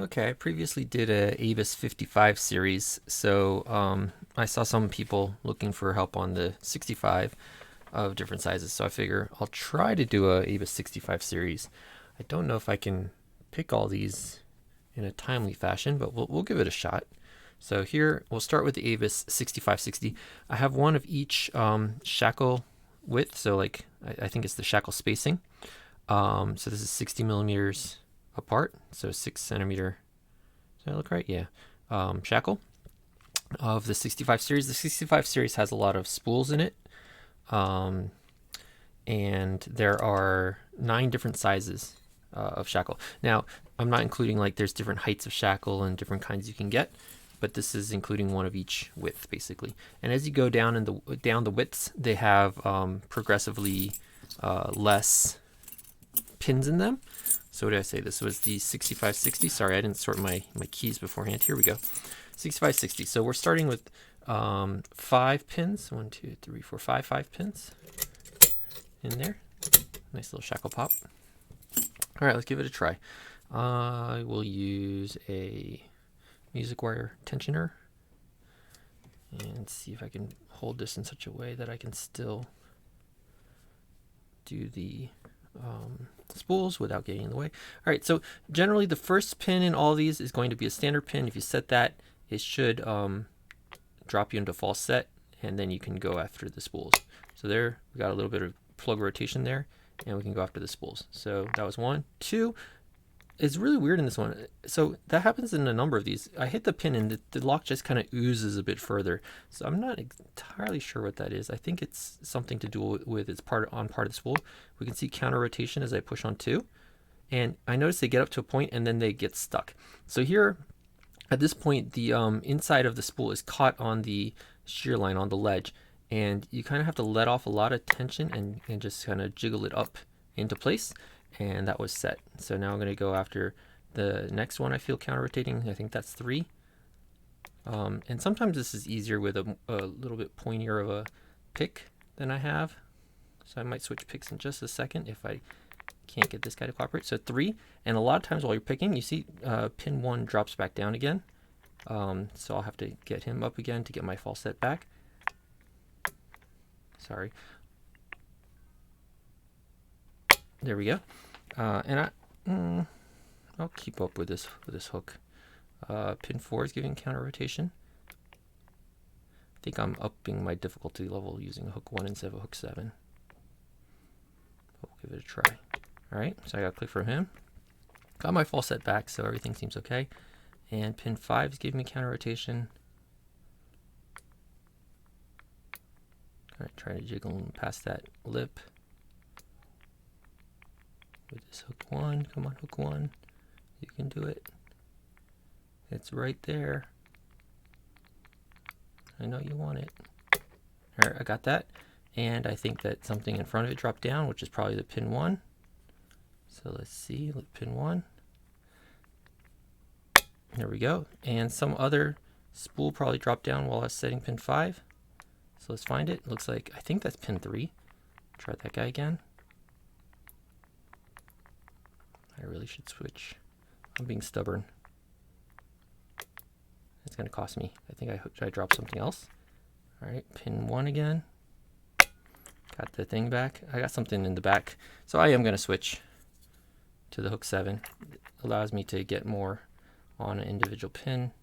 Okay, I previously did a Avis 55 series, so I saw some people looking for help on the 65 of different sizes, so I figure I'll try to do a Avis 65 series. I don't know if I can pick all these in a timely fashion, but we'll give it a shot. So here, we'll start with the Avis 6560. I have one of each shackle width, so like I think it's the shackle spacing. So this is 60 millimeters apart, so 6 centimeter. Does that look right? Yeah. Shackle of the 65 series. The 65 series has a lot of spools in it, and there are 9 different sizes of shackle. Now, I'm not including like there's different heights of shackle and different kinds you can get, but this is including one of each width basically. And as you go down in the widths, they have progressively less pins in them. So what did I say? This was the 6560. Sorry, I didn't sort my keys beforehand. Here we go. 6560. So we're starting with 5 pins. 1, 2, 3, 4, 5. 5 pins in there. Nice little shackle pop. All right, let's give it a try. I will use a music wire tensioner and see if I can hold this in such a way that I can still do the spools without getting in the way. All right, so generally the first pin in all these is going to be a standard pin. If you set that, it should drop you into false set, and then you can go after the spools. So there, we got a little bit of plug rotation there, and we can go after the spools. So that was 1. 2, it's really weird in this one. So that happens in a number of these. I hit the pin and the lock just kind of oozes a bit further. So I'm not entirely sure what that is. I think it's something to do with it's part of the spool. We can see counter rotation as I push on 2. And I notice they get up to a point and then they get stuck. So here, at this point, the inside of the spool is caught on the shear line on the ledge. And you kind of have to let off a lot of tension and just kind of jiggle it up into place. And that was set. So now I'm going to go after the next one. I feel counter rotating. I think that's 3. And sometimes this is easier with a little bit pointier of a pick than I have. So I might switch picks in just a second if I can't get this guy to cooperate. So 3. And a lot of times while you're picking, you see pin 1 drops back down again. So I'll have to get him up again to get my false set back. Sorry. There we go. And I'll keep up with this hook. Pin 4 is giving counter rotation. I think I'm upping my difficulty level using hook 1 instead of hook 7. But we'll give it a try. All right, so I got a click from him. Got my false set back, so everything seems okay. And pin 5 is giving me counter rotation. All right, try to jiggle past that lip. With this hook 1, come on, hook 1, you can do it. It's right there. I know you want it. All right, I got that. And I think that something in front of it dropped down, which is probably the pin 1. So let's see, pin 1. There we go. And some other spool probably dropped down while I was setting pin 5. So let's find it. Looks like, I think that's pin 3. Try that guy again. I really should switch. I'm being stubborn. It's going to cost me. I think I dropped something else. All right, pin 1 again. Got the thing back. I got something in the back. So I am going to switch to the hook 7. It allows me to get more on an individual pin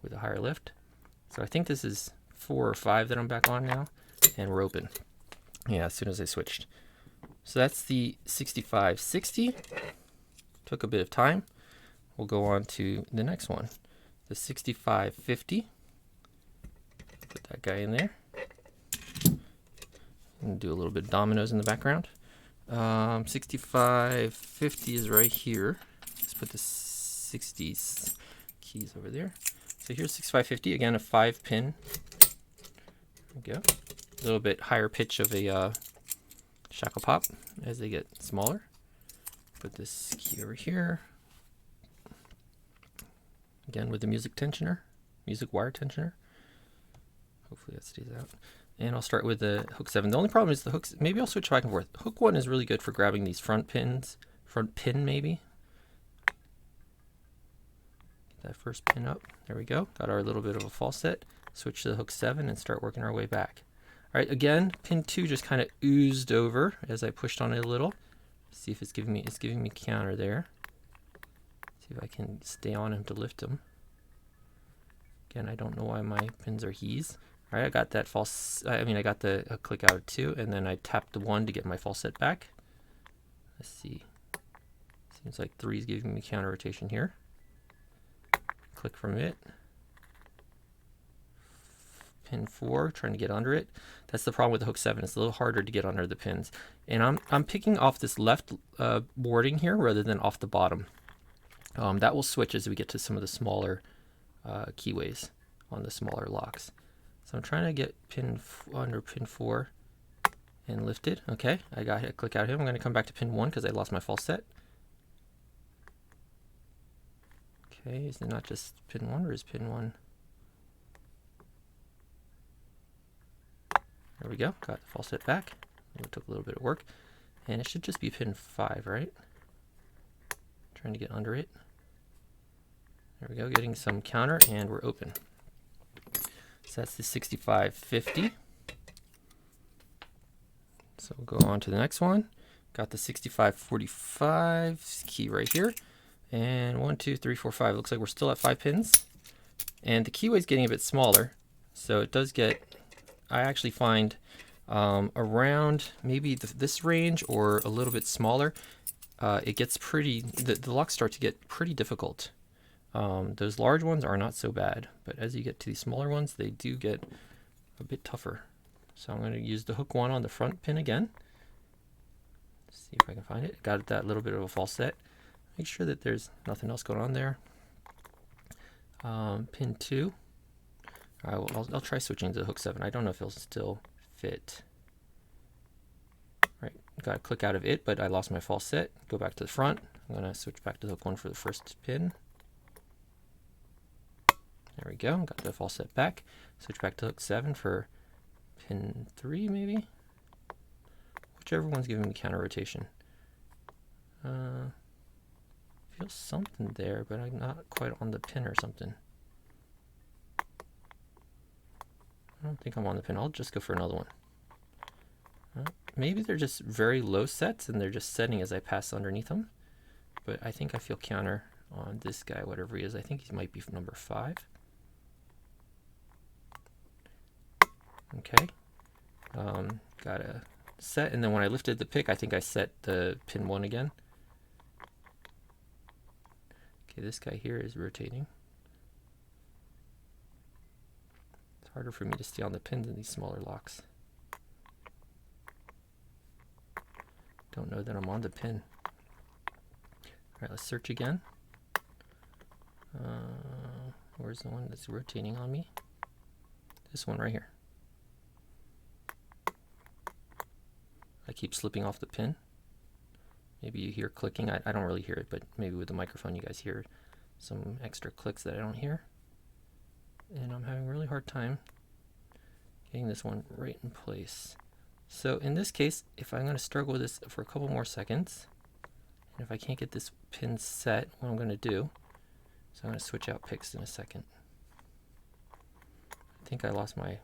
with a higher lift. So I think this is 4 or 5 that I'm back on now. And we're open. Yeah, as soon as I switched. So that's the 6560. Took a bit of time. We'll go on to the next one, the 6550. Put that guy in there. And do a little bit of dominoes in the background. 6550 is right here. Let's put the 60s keys over there. So here's 6550, again a 5 pin. There we go. A little bit higher pitch of a shackle pop as they get smaller. Put this key over here. Again with the music tensioner, music wire tensioner. Hopefully that stays out. And I'll start with the hook 7. The only problem is the hooks, maybe I'll switch back and forth. Hook 1 is really good for grabbing these front pins, front pin maybe. that first pin up. There we go. Got our little bit of a false set. Switch to the hook 7 and start working our way back. All right, again, pin 2 just kind of oozed over as I pushed on it a little. See if it's giving me counter there. See if I can stay on him to lift him. Again, I don't know why my pins are he's. All right, I got that false. I got the click out of 2, and then I tapped the 1 to get my false set back. Let's see. Seems like 3 is giving me counter rotation here. Click from it. Pin 4, trying to get under it. That's the problem with the hook 7. It's a little harder to get under the pins. And I'm picking off this left boarding here rather than off the bottom. That will switch as we get to some of the smaller keyways on the smaller locks. So I'm trying to get under pin 4 and lift it. Okay, I got it. Click out here. I'm going to come back to pin 1 because I lost my false set. Okay, is it not just pin 1 or is pin 1? There we go. Got the false set back. It took a little bit of work. And it should just be pin 5, right? Trying to get under it. There we go. Getting some counter and we're open. So that's the 6550. So we'll go on to the next one. Got the 6545 key right here. And 1, 2, 3, 4, 5. Looks like we're still at 5 pins. And the keyway is getting a bit smaller. So it does get, I actually find around maybe this range or a little bit smaller, it gets pretty, the locks start to get pretty difficult. Those large ones are not so bad, but as you get to these smaller ones, they do get a bit tougher. So I'm going to use the hook 1 on the front pin again. See if I can find it. Got that little bit of a false set. Make sure that there's nothing else going on there. Pin 2. All right, I'll try switching to the hook 7. I don't know if it'll still fit. All right, got to click out of it, but I lost my false set. Go back to the front. I'm going to switch back to the hook 1 for the first pin. There we go. Got the false set back. Switch back to hook 7 for pin 3, maybe. Whichever one's giving me counter rotation. Feels something there, but I'm not quite on the pin or something. I don't think I'm on the pin. I'll just go for another one. Maybe they're just very low sets and they're just setting as I pass underneath them. But I think I feel counter on this guy, whatever he is. I think he might be number 5. Okay. Got a set, and then when I lifted the pick, I think I set the pin 1 again. Okay, this guy here is rotating. It's harder for me to stay on the pins in these smaller locks. Don't know that I'm on the pin. All right, let's search again. Where's the one that's rotating on me? This one right here. I keep slipping off the pin. Maybe you hear clicking. I don't really hear it, but maybe with the microphone you guys hear some extra clicks that I don't hear. And I'm having a really hard time getting this one right in place. So in this case, if I'm going to struggle with this for a couple more seconds, and if I can't get this pin set, what I'm going to do is I'm going to switch out picks in a second. I think I lost my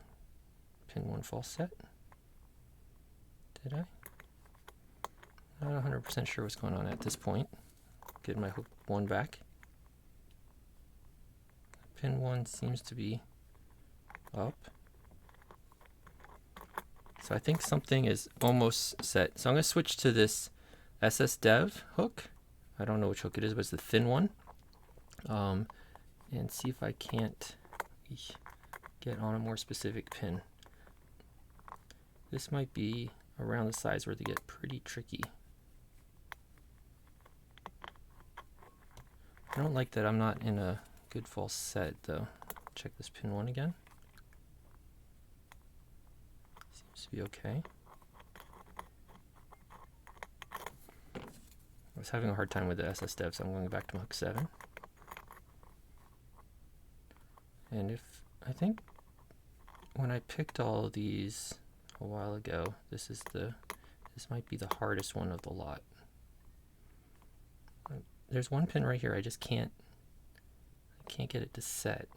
pin 1 false set. Did I? Not 100% sure what's going on at this point. Get my hook 1 back. Pin 1 seems to be up. So I think something is almost set. So I'm going to switch to this SS Dev hook. I don't know which hook it is, but it's the thin one. And see if I can't get on a more specific pin. This might be around the size where they get pretty tricky. I don't like that I'm not in a good false set though. Check this pin 1 again. Seems to be okay. I was having a hard time with the SS Dev, so I'm going back to hook 7. And I think when I picked all of these a while ago, this might be the hardest one of the lot. There's one pin right here I just can't can't get it to set.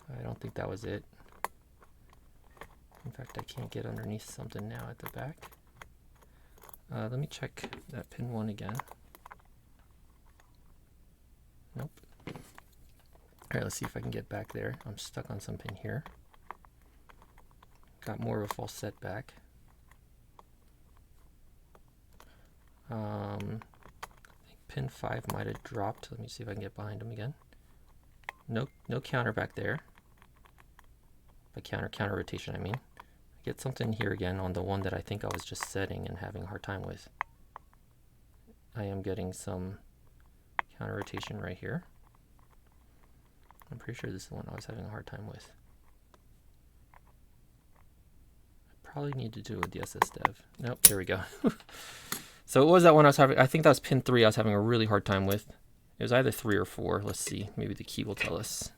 I don't think that was it. In fact, I can't get underneath something now at the back. Let me check that pin 1 again. Nope. All right, let's see if I can get back there. I'm stuck on some pin here. Got more of a false set back. I think pin 5 might have dropped. Let me see if I can get behind him again. Nope, no counter back there. By counter rotation, I mean. I get something here again on the one that I think I was just setting and having a hard time with. I am getting some counter rotation right here. I'm pretty sure this is the one I was having a hard time with. I probably need to do it with the SSDev. Nope, there we go. So it was that one I was having, I think that was pin 3 I was having a really hard time with. It was either 3 or 4. Let's see, maybe the key will tell us.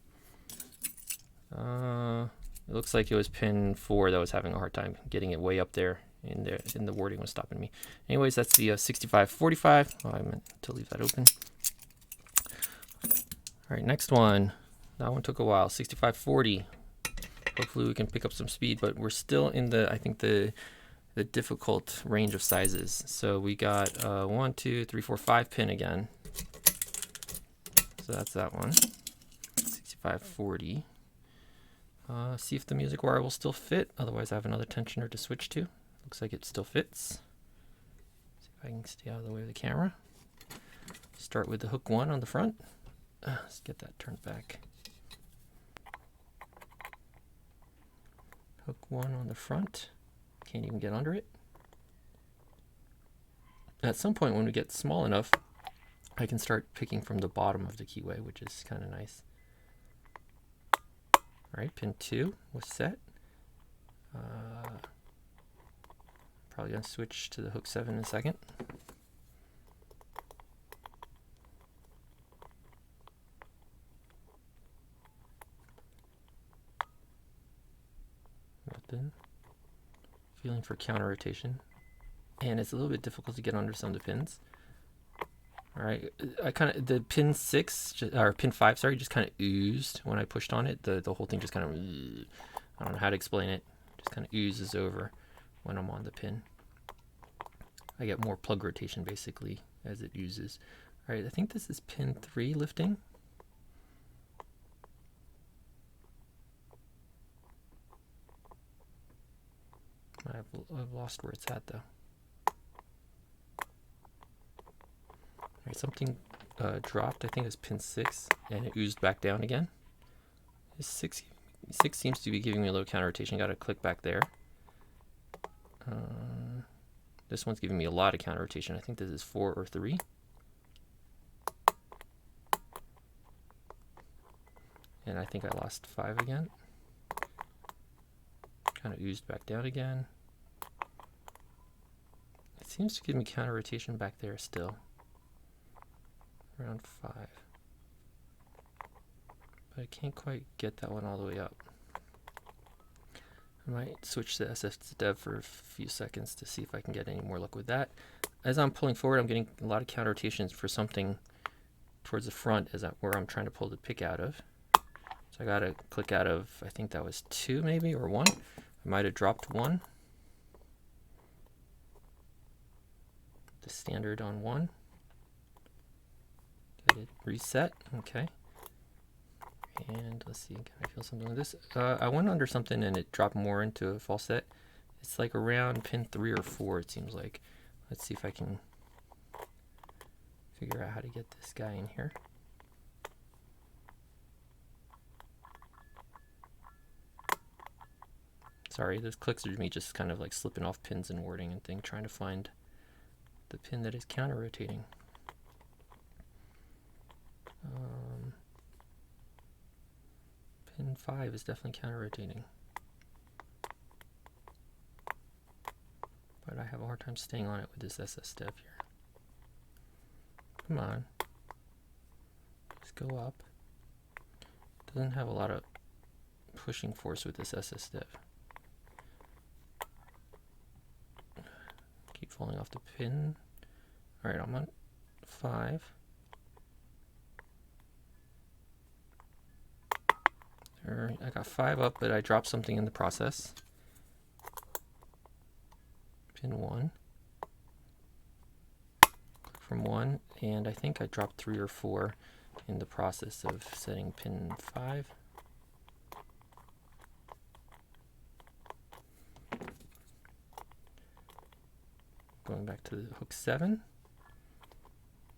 It looks like it was pin 4 that was having a hard time getting it way up there, and the wording was stopping me. Anyways, that's the 6545. Oh, I meant to leave that open. All right, next one. That one took a while. 6540. Hopefully we can pick up some speed, but we're still in the, I think the difficult range of sizes. So we got 1, 2, 3, 4, 5 pin again. So that's that one. 6540. See if the music wire will still fit. Otherwise, I have another tensioner to switch to. Looks like it still fits. See if I can stay out of the way of the camera. Start with the hook 1 on the front. Let's get that turned back. Hook 1 on the front. Can't even get under it. At some point when we get small enough, I can start picking from the bottom of the keyway, which is kind of nice. All right, pin 2 was set. Probably gonna switch to the hook 7 in a second. Nothing. Feeling for counter rotation, and it's a little bit difficult to get under some of the pins. All right, I kind of, the pin 6 or pin 5, sorry, just kind of oozed when I pushed on it. The whole thing just kind of, I don't know how to explain it. Just kind of oozes over when I'm on the pin. I get more plug rotation basically as it uses. All right, I think this is pin 3 lifting. I've lost where it's at though. All right, something dropped. I think it's pin 6, and it oozed back down again. This 6 seems to be giving me a little counter rotation. Got to click back there. This one's giving me a lot of counter rotation. I think this is 4 or 3. And I think I lost 5 again. Kind of oozed back down again. It seems to give me counter rotation back there still. Around 5. But I can't quite get that one all the way up. I might switch to SSDev for a few seconds to see if I can get any more luck with that. As I'm pulling forward, I'm getting a lot of counter rotations for something towards the front where I'm trying to pull the pick out of. So I gotta click out of, I think that was 2 maybe, or 1. I might have dropped 1. The standard on 1. Get it reset, okay. And let's see, can I feel something like this? I went under something and it dropped more into a false set. It's like around pin 3 or 4, it seems like. Let's see if I can figure out how to get this guy in here. Sorry, those clicks are me just kind of like slipping off pins and wording and thing, trying to find the pin that is counter rotating. Pin 5 is definitely counter rotating. But I have a hard time staying on it with this SSDev here. Come on. Just go up. Doesn't have a lot of pushing force with this SSDev. falling off the pin. All right, I'm on 5. All right, I got 5 up, but I dropped something in the process. Pin 1. Click from 1, and I think I dropped 3 or 4 in the process of setting pin 5. Going back to the hook 7.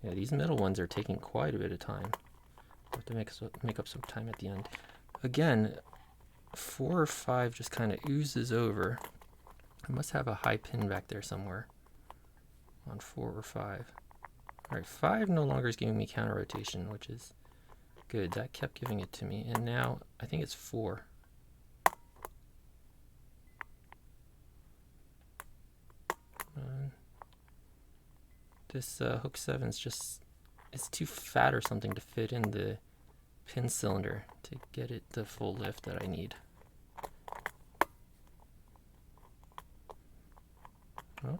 Yeah, these middle ones are taking quite a bit of time. I'll have to make up some time at the end. Again, 4 or 5 just kind of oozes over. I must have a high pin back there somewhere on 4 or 5. All right, 5 no longer is giving me counter rotation, which is good. That kept giving it to me, and now I think it's 4. This hook 7 is just, it's too fat or something to fit in the pin cylinder to get it the full lift that I need. Oh,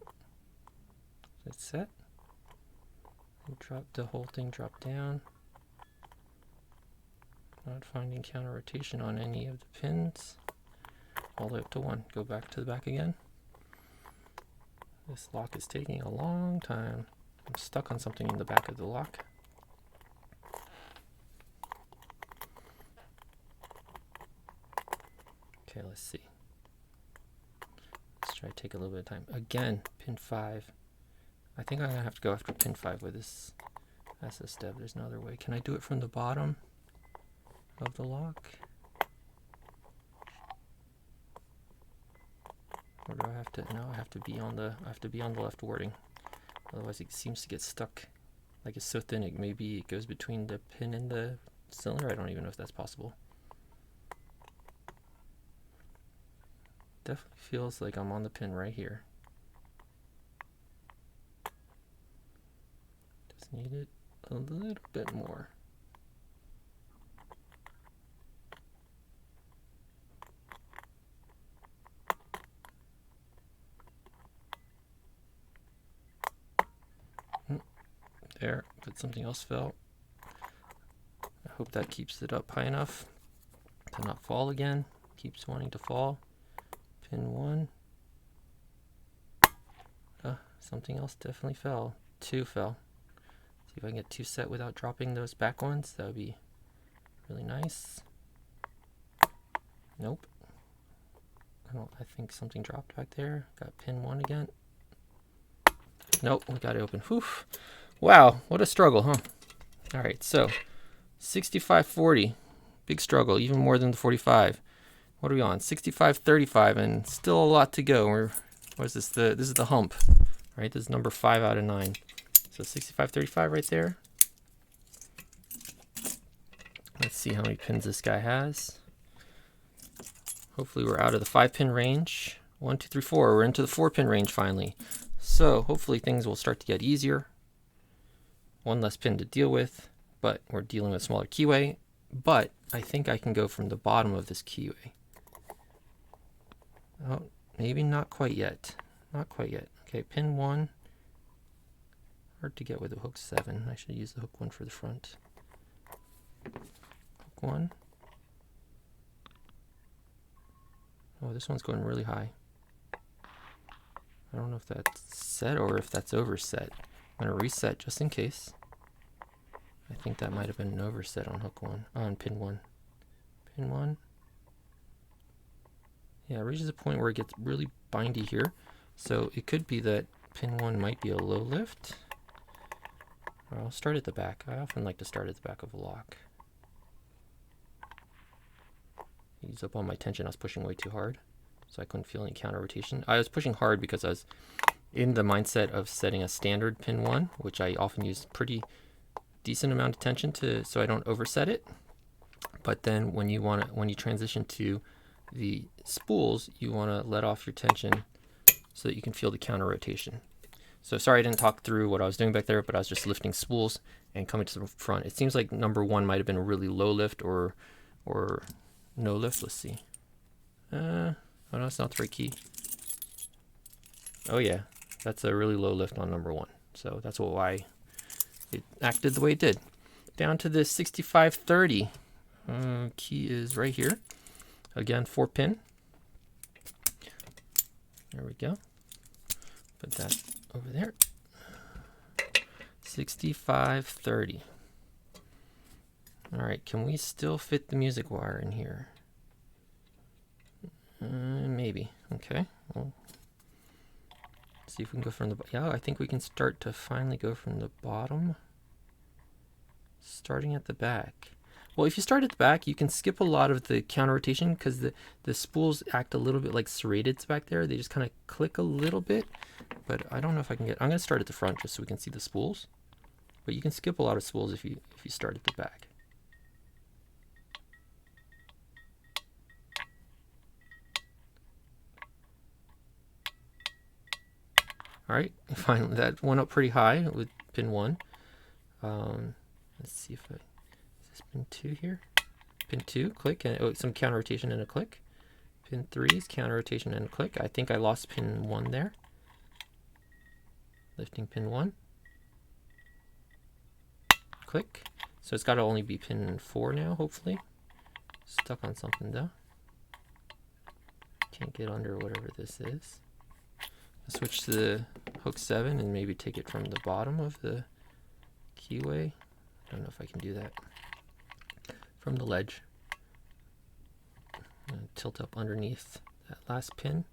it's set. Drop the whole thing, drop down. Not finding counter rotation on any of the pins. All the way up to 1. Go back to the back again. This lock is taking a long time. I'm stuck on something in the back of the lock. Okay, let's see. Let's try to take a little bit of time. Again, pin 5. I think I'm going to have to go after pin 5 with this SS step. There's no other way. Can I do it from the bottom of the lock? Or do I have to? No, I have to be on the left wording. Otherwise it seems to get stuck. Like it's so thin maybe it goes between the pin and the cylinder. I don't even know if that's possible. Definitely feels like I'm on the pin right here. Just need it a little bit more. There, but something else fell. I hope that keeps it up high enough to not fall again. Keeps wanting to fall. Pin 1. Something else definitely fell. 2 fell. See if I can get 2 set without dropping those back ones. That would be really nice. Nope. I think something dropped back there. Got pin 1 again. Nope, we got it open. Whew. Wow, what a struggle, huh? All right, so 65-40, big struggle, even more than the 45. What are we on? 65-35, and still a lot to go. What is this? This is the hump, right? This is number 5 out of 9. So 65-35 right there. Let's see how many pins this guy has. Hopefully we're out of the 5-pin range. 1, 2, 3, 4. We're into the 4-pin range finally. So hopefully things will start to get easier. 1 less pin to deal with, but we're dealing with a smaller keyway. But I think I can go from the bottom of this keyway. Oh, maybe not quite yet. Not quite yet. Okay, pin 1. Hard to get with the hook 7. I should use the hook 1 for the front. Hook 1. Oh, this one's going really high. I don't know if that's set or if that's overset. I'm going to reset just in case. I think that might have been an overset on hook 1, on pin 1. Pin 1. Yeah, it reaches a point where it gets really bindy here. So it could be that pin 1 might be a low lift. Or I'll start at the back. I often like to start at the back of a lock. Use up all my tension. I was pushing way too hard, so I couldn't feel any counter rotation. I was pushing hard because I was in the mindset of setting a standard pin 1, which I often use pretty decent amount of tension so I don't overset it. But then when you transition to the spools, you want to let off your tension so that you can feel the counter rotation. So sorry I didn't talk through what I was doing back there, but I was just lifting spools and coming to the front. It seems like number 1 might have been a really low lift or no lift. Let's see. Oh no, it's not the right key. Oh yeah, That's a really low lift on number 1. So that's why it acted the way it did. Down to the 6530. Key is right here. Again, 4-pin. There we go. Put that over there. 6530. All right, can we still fit the music wire in here? Maybe. Okay. Well, see if we can go from the... Yeah, I think we can start to finally go from the bottom. Starting at the back. Well, if you start at the back, you can skip a lot of the counter rotation because the spools act a little bit like serrateds back there. They just kind of click a little bit, but I don't know if I can get... I'm going to start at the front just so we can see the spools. But you can skip a lot of spools if you start at the back. All right, finally that went up pretty high with pin 1. Let's see if is this pin 2 here? Pin 2, click, and some counter rotation and a click. Pin 3 is counter rotation and a click. I think I lost pin 1 there. Lifting pin 1. Click. So it's got to only be pin 4 now, hopefully. Stuck on something though. Can't get under whatever this is. I'll switch to the hook 7 and maybe take it from the bottom of the keyway. I don't know if I can do that. From the ledge. Tilt up underneath that last pin.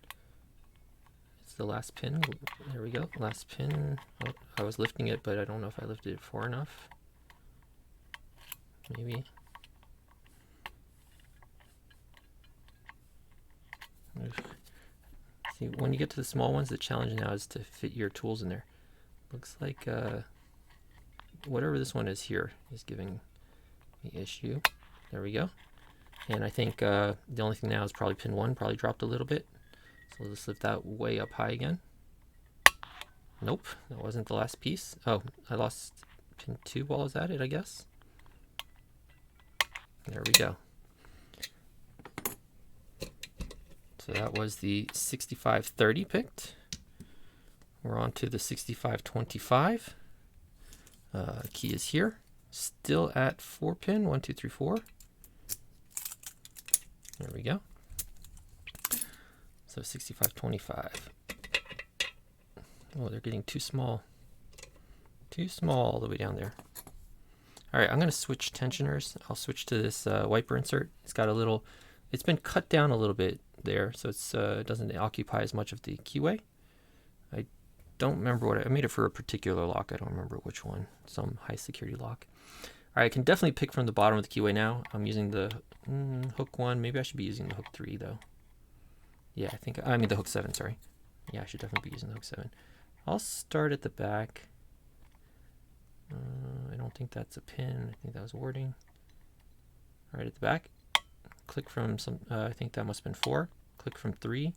It's the last pin. There we go. Last pin. Oh, I was lifting it, but I don't know if I lifted it far enough. Maybe. See, when you get to the small ones, the challenge now is to fit your tools in there. Looks like whatever this one is here is giving me issue. There we go. And I think the only thing now is probably pin 1 probably dropped a little bit. So let's lift that way up high again. Nope, that wasn't the last piece. Oh, I lost pin 2 while I was at it, I guess. There we go. So that was the 6530 picked. We're on to the 6525. Key is here. Still at 4-pin. 1, 2, 3, 4. There we go. So 6525. Oh, they're getting too small. Too small all the way down there. All right, I'm going to switch tensioners. I'll switch to this wiper insert. It's got a little... It's been cut down a little bit there, so it doesn't occupy as much of the keyway. I don't remember what I made it for a particular lock. I don't remember which one. Some high security lock. All right, I can definitely pick from the bottom of the keyway now. I'm using the hook 1. Maybe I should be using the hook 3 though. Yeah, I mean the hook 7. Sorry. Yeah, I should definitely be using the hook 7. I'll start at the back. I don't think that's a pin. I think that was wording. All right, at the back. Click from some, I think that must have been 4. Click from 3.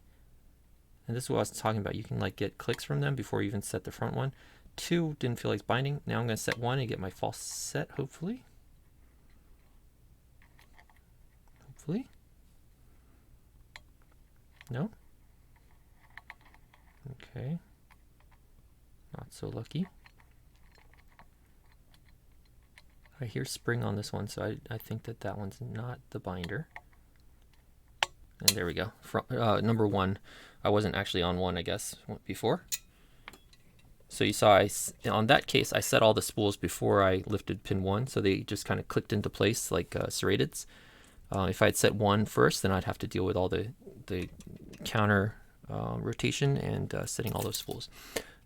And this is what I was talking about. You can like get clicks from them before you even set the front one. 2 didn't feel like it's binding. Now I'm going to set 1 and get my false set, hopefully. Hopefully. No? Okay. Not so lucky. I hear spring on this one, so I think that one's not the binder. And there we go. Number 1, I wasn't actually on 1, I guess, before. So you saw on that case, I set all the spools before I lifted pin 1, so they just kind of clicked into place like serrateds. If I had set 1 first, then I'd have to deal with all the counter rotation and setting all those spools.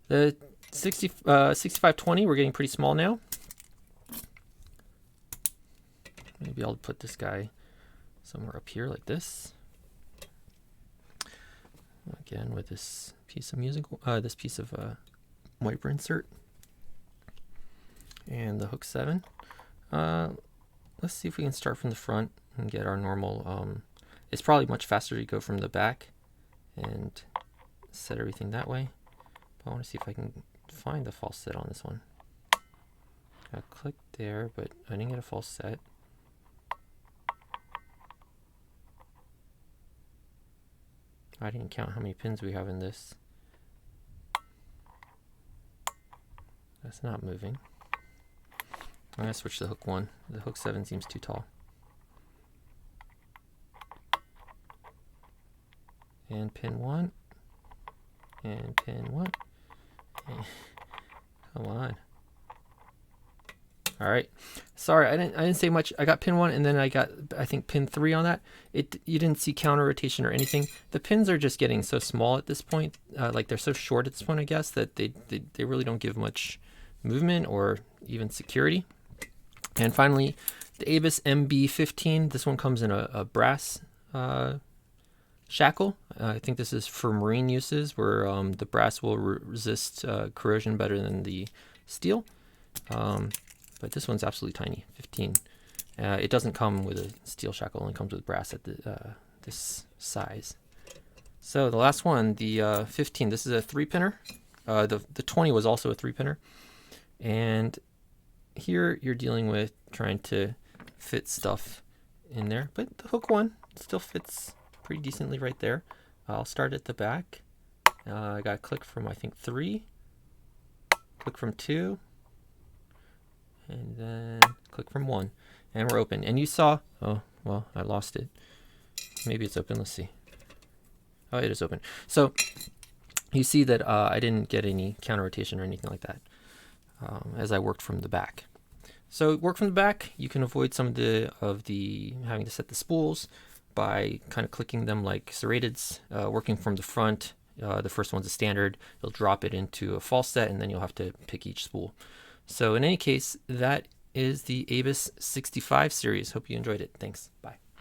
The 6520, we're getting pretty small now. Maybe I'll put this guy somewhere up here like this. Again with this piece of this piece of wiper insert and the hook 7. Let's see if we can start from the front and get our normal. It's probably much faster to go from the back and set everything that way. But I want to see if I can find the false set on this one. I clicked there, but I didn't get a false set. I didn't count how many pins we have in this. That's not moving. I'm going to switch to hook 1. The hook 7 seems too tall. And pin 1. And pin 1. And come on. All right. Sorry, I didn't say much. I got pin 1 and then I got, I think, pin 3 on that. You didn't see counter rotation or anything. The pins are just getting so small at this point. Like they're so short at this point, I guess, that they really don't give much movement or even security. And finally, the Abus MB15. This one comes in a brass shackle. I think this is for marine uses where the brass will resist corrosion better than the steel. But this one's absolutely tiny, 15. It doesn't come with a steel shackle, it only comes with brass at this size. So the last one, the 15, this is a 3-pinner. The 20 was also a 3-pinner. And here you're dealing with trying to fit stuff in there, but the hook 1 still fits pretty decently right there. I'll start at the back. I got a click from, I think, 3, click from 2, and then click from 1, and we're open. And you saw, oh, well, I lost it. Maybe it's open, let's see. Oh, it is open. So you see that I didn't get any counter rotation or anything like that as I worked from the back. So work from the back, you can avoid some of the having to set the spools by kind of clicking them like serrateds. Working from the front, the first one's a standard. You'll drop it into a false set, and then you'll have to pick each spool. So in any case, that is the Abus 65 series. Hope you enjoyed it. Thanks. Bye.